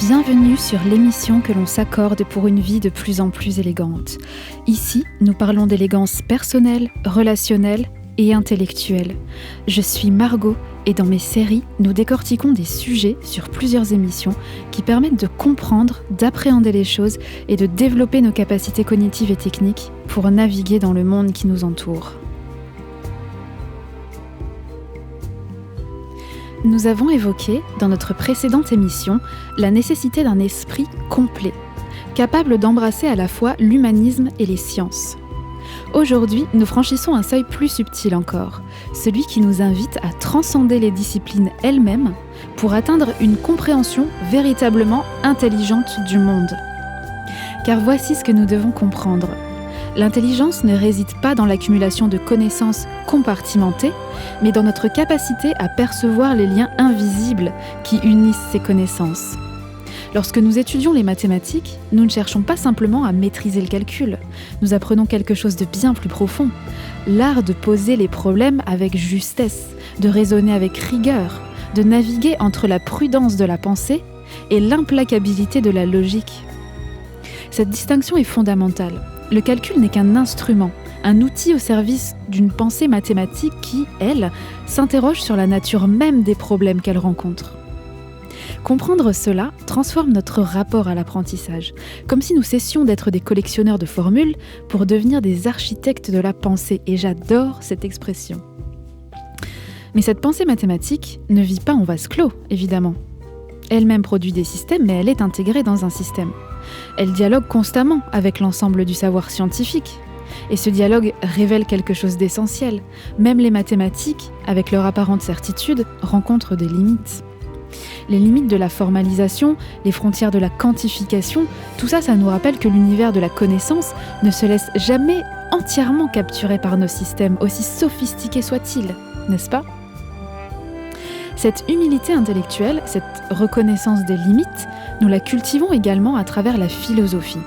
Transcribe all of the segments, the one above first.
Bienvenue sur l'émission que l'on s'accorde pour une vie de plus en plus élégante. Ici, nous parlons d'élégance personnelle, relationnelle et intellectuelle. Je suis Margot et dans mes séries, nous décortiquons des sujets sur plusieurs émissions qui permettent de comprendre, d'appréhender les choses et de développer nos capacités cognitives et techniques pour naviguer dans le monde qui nous entoure. Nous avons évoqué, dans notre précédente émission, la nécessité d'un esprit complet, capable d'embrasser à la fois l'humanisme et les sciences. Aujourd'hui, nous franchissons un seuil plus subtil encore, celui qui nous invite à transcender les disciplines elles-mêmes pour atteindre une compréhension véritablement intelligente du monde. Car voici ce que nous devons comprendre. L'intelligence ne réside pas dans l'accumulation de connaissances compartimentées, mais dans notre capacité à percevoir les liens invisibles qui unissent ces connaissances. Lorsque nous étudions les mathématiques, nous ne cherchons pas simplement à maîtriser le calcul, nous apprenons quelque chose de bien plus profond, l'art de poser les problèmes avec justesse, de raisonner avec rigueur, de naviguer entre la prudence de la pensée et l'implacabilité de la logique. Cette distinction est fondamentale. Le calcul n'est qu'un instrument, un outil au service d'une pensée mathématique qui, elle, s'interroge sur la nature même des problèmes qu'elle rencontre. Comprendre cela transforme notre rapport à l'apprentissage, comme si nous cessions d'être des collectionneurs de formules pour devenir des architectes de la pensée, et j'adore cette expression. Mais cette pensée mathématique ne vit pas en vase clos, évidemment. Elle-même produit des systèmes, mais elle est intégrée dans un système. Elle dialogue constamment avec l'ensemble du savoir scientifique. Et ce dialogue révèle quelque chose d'essentiel. Même les mathématiques, avec leur apparente certitude, rencontrent des limites. Les limites de la formalisation, les frontières de la quantification, tout ça, ça nous rappelle que l'univers de la connaissance ne se laisse jamais entièrement capturer par nos systèmes, aussi sophistiqués soient-ils, n'est-ce pas ? Cette humilité intellectuelle, cette reconnaissance des limites, nous la cultivons également à travers la philosophie.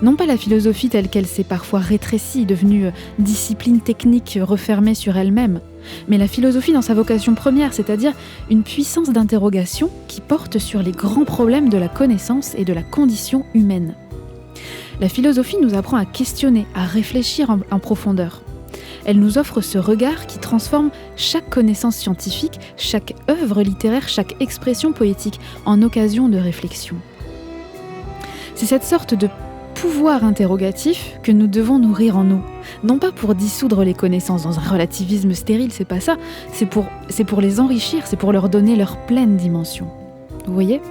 Non pas la philosophie telle qu'elle s'est parfois rétrécie, devenue discipline technique refermée sur elle-même, mais la philosophie dans sa vocation première, c'est-à-dire une puissance d'interrogation qui porte sur les grands problèmes de la connaissance et de la condition humaine. La philosophie nous apprend à questionner, à réfléchir en profondeur. Elle nous offre ce regard qui transforme chaque connaissance scientifique, chaque œuvre littéraire, chaque expression poétique en occasion de réflexion. C'est cette sorte de pouvoir interrogatif que nous devons nourrir en nous. Non pas pour dissoudre les connaissances dans un relativisme stérile, c'est pas ça. C'est pour les enrichir, c'est pour leur donner leur pleine dimension. Vous voyez ?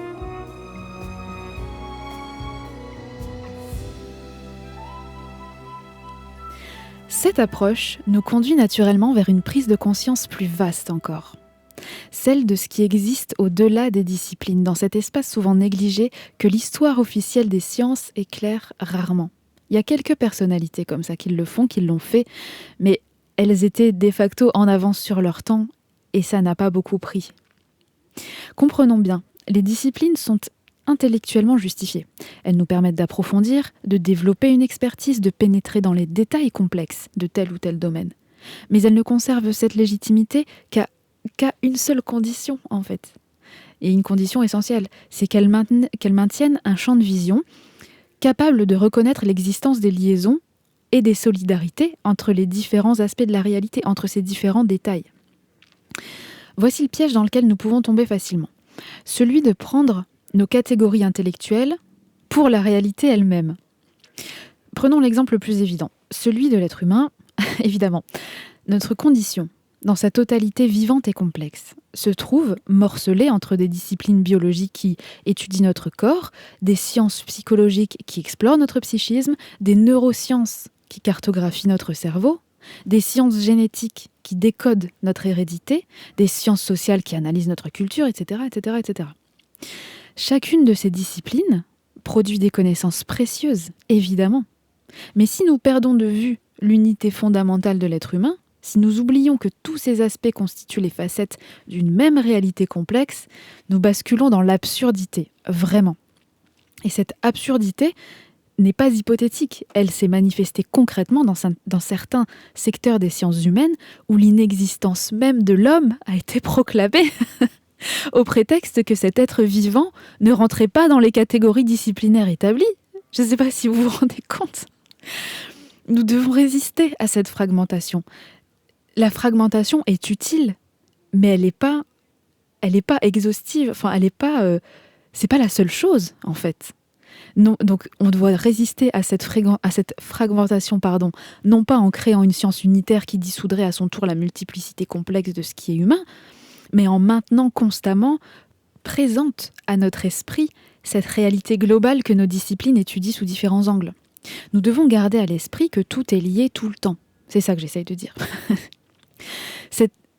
Cette approche nous conduit naturellement vers une prise de conscience plus vaste encore. Celle de ce qui existe au-delà des disciplines, dans cet espace souvent négligé que l'histoire officielle des sciences éclaire rarement. Il y a quelques personnalités comme ça qui le font, qui l'ont fait, mais elles étaient de facto en avance sur leur temps et ça n'a pas beaucoup pris. Comprenons bien, les disciplines sont intellectuellement justifiées. Elles nous permettent d'approfondir, de développer une expertise, de pénétrer dans les détails complexes de tel ou tel domaine. Mais elles ne conservent cette légitimité qu'à une seule condition, en fait. Et une condition essentielle, c'est qu'elles maintiennent un champ de vision capable de reconnaître l'existence des liaisons et des solidarités entre les différents aspects de la réalité, entre ces différents détails. Voici le piège dans lequel nous pouvons tomber facilement. Celui de prendre nos catégories intellectuelles pour la réalité elle-même. Prenons l'exemple le plus évident, celui de l'être humain, évidemment. Notre condition, dans sa totalité vivante et complexe, se trouve morcelée entre des disciplines biologiques qui étudient notre corps, des sciences psychologiques qui explorent notre psychisme, des neurosciences qui cartographient notre cerveau, des sciences génétiques qui décodent notre hérédité, des sciences sociales qui analysent notre culture, etc., etc., etc. Chacune de ces disciplines produit des connaissances précieuses, évidemment. Mais si nous perdons de vue l'unité fondamentale de l'être humain, si nous oublions que tous ces aspects constituent les facettes d'une même réalité complexe, nous basculons dans l'absurdité, vraiment. Et cette absurdité n'est pas hypothétique, elle s'est manifestée concrètement dans certains secteurs des sciences humaines où l'inexistence même de l'homme a été proclamée. au prétexte que cet être vivant ne rentrait pas dans les catégories disciplinaires établies. Je ne sais pas si vous vous rendez compte. Nous devons résister à cette fragmentation. La fragmentation est utile, mais elle n'est pas exhaustive. Enfin, c'est pas la seule chose, en fait. Non, donc, on doit résister à cette fragmentation, non pas en créant une science unitaire qui dissoudrait à son tour la multiplicité complexe de ce qui est humain, mais en maintenant constamment présente à notre esprit cette réalité globale que nos disciplines étudient sous différents angles. Nous devons garder à l'esprit que tout est lié tout le temps. C'est ça que j'essaye de dire.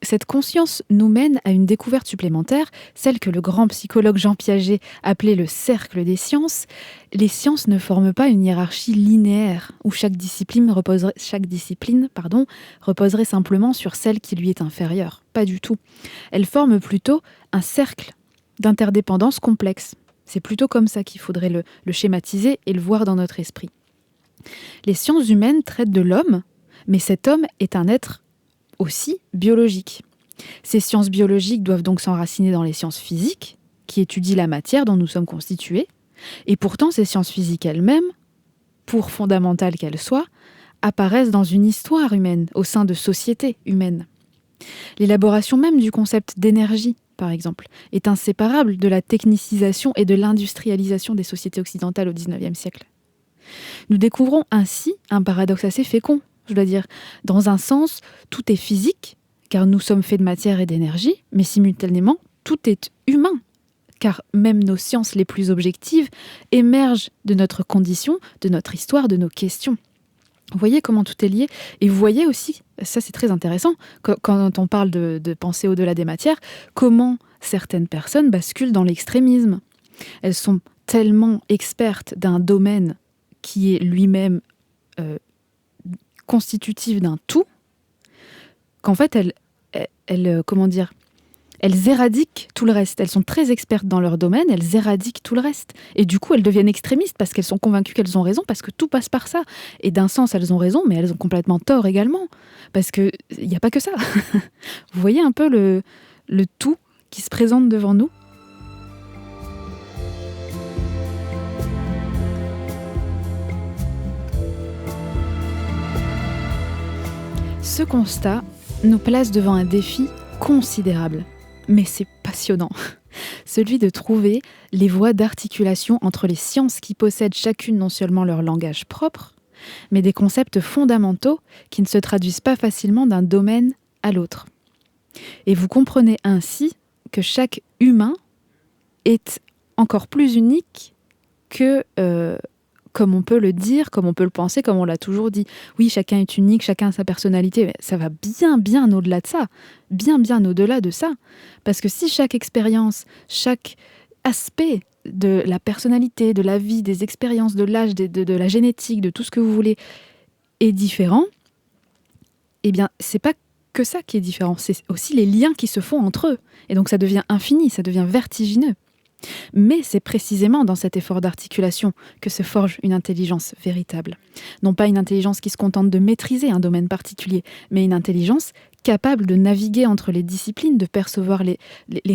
Cette conscience nous mène à une découverte supplémentaire, celle que le grand psychologue Jean Piaget appelait le cercle des sciences. Les sciences ne forment pas une hiérarchie linéaire où chaque discipline reposerait simplement sur celle qui lui est inférieure. Pas du tout. Elles forment plutôt un cercle d'interdépendance complexe. C'est plutôt comme ça qu'il faudrait le schématiser et le voir dans notre esprit. Les sciences humaines traitent de l'homme, mais cet homme est un être aussi biologique. Ces sciences biologiques doivent donc s'enraciner dans les sciences physiques, qui étudient la matière dont nous sommes constitués, et pourtant ces sciences physiques elles-mêmes, pour fondamentales qu'elles soient, apparaissent dans une histoire humaine, au sein de sociétés humaines. L'élaboration même du concept d'énergie, par exemple, est inséparable de la technicisation et de l'industrialisation des sociétés occidentales au XIXe siècle. Nous découvrons ainsi un paradoxe assez fécond. Je dois dire, dans un sens, tout est physique, car nous sommes faits de matière et d'énergie, mais simultanément, tout est humain, car même nos sciences les plus objectives émergent de notre condition, de notre histoire, de nos questions. Vous voyez comment tout est lié, et vous voyez aussi, ça c'est très intéressant, quand on parle de penser au-delà des matières, comment certaines personnes basculent dans l'extrémisme. Elles sont tellement expertes d'un domaine qui est lui-même constitutive d'un tout, qu'en fait, elles éradiquent tout le reste. Elles sont très expertes dans leur domaine, elles éradiquent tout le reste. Et du coup, elles deviennent extrémistes parce qu'elles sont convaincues qu'elles ont raison, parce que tout passe par ça. Et d'un sens, elles ont raison, mais elles ont complètement tort également. Parce qu'il n'y a pas que ça. Vous voyez un peu le tout qui se présente devant nous ? Ce constat nous place devant un défi considérable, mais c'est passionnant. Celui de trouver les voies d'articulation entre les sciences qui possèdent chacune non seulement leur langage propre, mais des concepts fondamentaux qui ne se traduisent pas facilement d'un domaine à l'autre. Et vous comprenez ainsi que chaque humain est encore plus unique que... comme on peut le dire, comme on peut le penser, comme on l'a toujours dit. Oui, chacun est unique, chacun a sa personnalité, mais ça va bien au-delà de ça, bien au-delà de ça. Parce que si chaque expérience, chaque aspect de la personnalité, de la vie, des expériences, de l'âge, de la génétique, de tout ce que vous voulez, est différent, eh bien, c'est pas que ça qui est différent, c'est aussi les liens qui se font entre eux. Et donc ça devient infini, ça devient vertigineux. Mais c'est précisément dans cet effort d'articulation que se forge une intelligence véritable. Non pas une intelligence qui se contente de maîtriser un domaine particulier, mais une intelligence capable de naviguer entre les disciplines, de percevoir les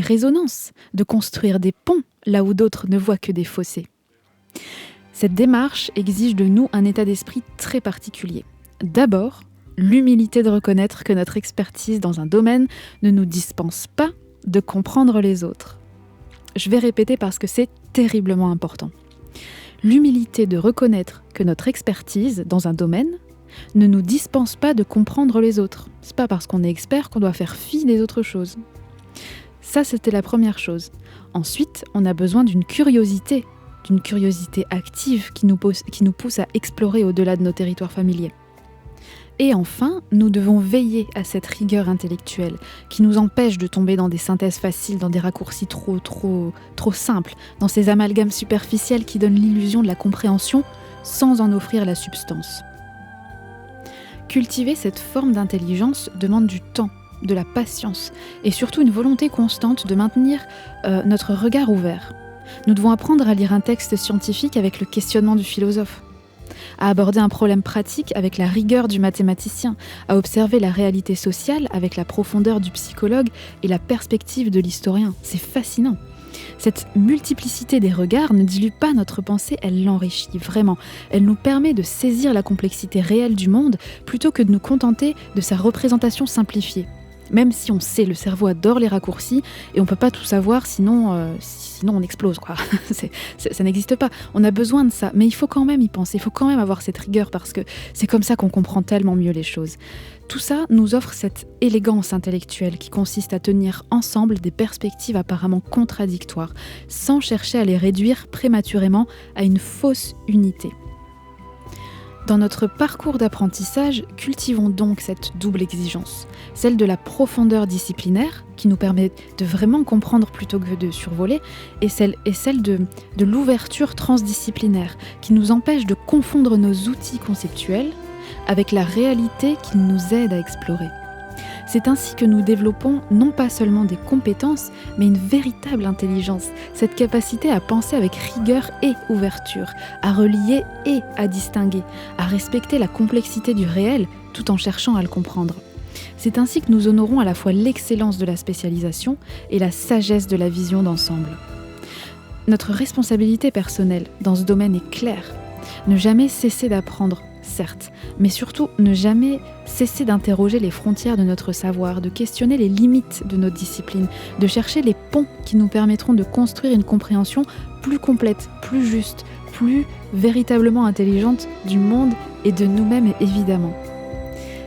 résonances, de construire des ponts là où d'autres ne voient que des fossés. Cette démarche exige de nous un état d'esprit très particulier. D'abord, l'humilité de reconnaître que notre expertise dans un domaine ne nous dispense pas de comprendre les autres. Je vais répéter parce que c'est terriblement important. L'humilité de reconnaître que notre expertise dans un domaine ne nous dispense pas de comprendre les autres. C'est pas parce qu'on est expert qu'on doit faire fi des autres choses. Ça, c'était la première chose. Ensuite, on a besoin d'une curiosité active qui nous pousse à explorer au-delà de nos territoires familiers. Et enfin, nous devons veiller à cette rigueur intellectuelle qui nous empêche de tomber dans des synthèses faciles, dans des raccourcis trop simples, dans ces amalgames superficiels qui donnent l'illusion de la compréhension sans en offrir la substance. Cultiver cette forme d'intelligence demande du temps, de la patience et surtout une volonté constante de maintenir notre regard ouvert. Nous devons apprendre à lire un texte scientifique avec le questionnement du philosophe. à aborder un problème pratique avec la rigueur du mathématicien, à observer la réalité sociale avec la profondeur du psychologue et la perspective de l'historien. C'est fascinant. Cette multiplicité des regards ne dilue pas notre pensée, elle l'enrichit vraiment. Elle nous permet de saisir la complexité réelle du monde plutôt que de nous contenter de sa représentation simplifiée. Même si on sait, le cerveau adore les raccourcis et on ne peut pas tout savoir, sinon on explose, quoi. Ça n'existe pas. On a besoin de ça, mais il faut quand même y penser, il faut quand même avoir cette rigueur parce que c'est comme ça qu'on comprend tellement mieux les choses. Tout ça nous offre cette élégance intellectuelle qui consiste à tenir ensemble des perspectives apparemment contradictoires, sans chercher à les réduire prématurément à une fausse unité. Dans notre parcours d'apprentissage, cultivons donc cette double exigence, celle de la profondeur disciplinaire, qui nous permet de vraiment comprendre plutôt que de survoler, et celle de l'ouverture transdisciplinaire, qui nous empêche de confondre nos outils conceptuels avec la réalité qui nous aide à explorer. C'est ainsi que nous développons non pas seulement des compétences, mais une véritable intelligence, cette capacité à penser avec rigueur et ouverture, à relier et à distinguer, à respecter la complexité du réel tout en cherchant à le comprendre. C'est ainsi que nous honorons à la fois l'excellence de la spécialisation et la sagesse de la vision d'ensemble. Notre responsabilité personnelle dans ce domaine est claire. Ne jamais cesser d'apprendre, certes, mais surtout ne jamais cesser d'interroger les frontières de notre savoir, de questionner les limites de notre discipline, de chercher les ponts qui nous permettront de construire une compréhension plus complète, plus juste, plus véritablement intelligente du monde et de nous-mêmes évidemment.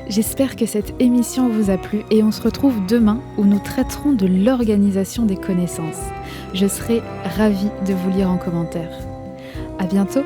J'espère que cette émission vous a plu et on se retrouve demain où nous traiterons de l'organisation des connaissances. Je serai ravie de vous lire en commentaire. À bientôt!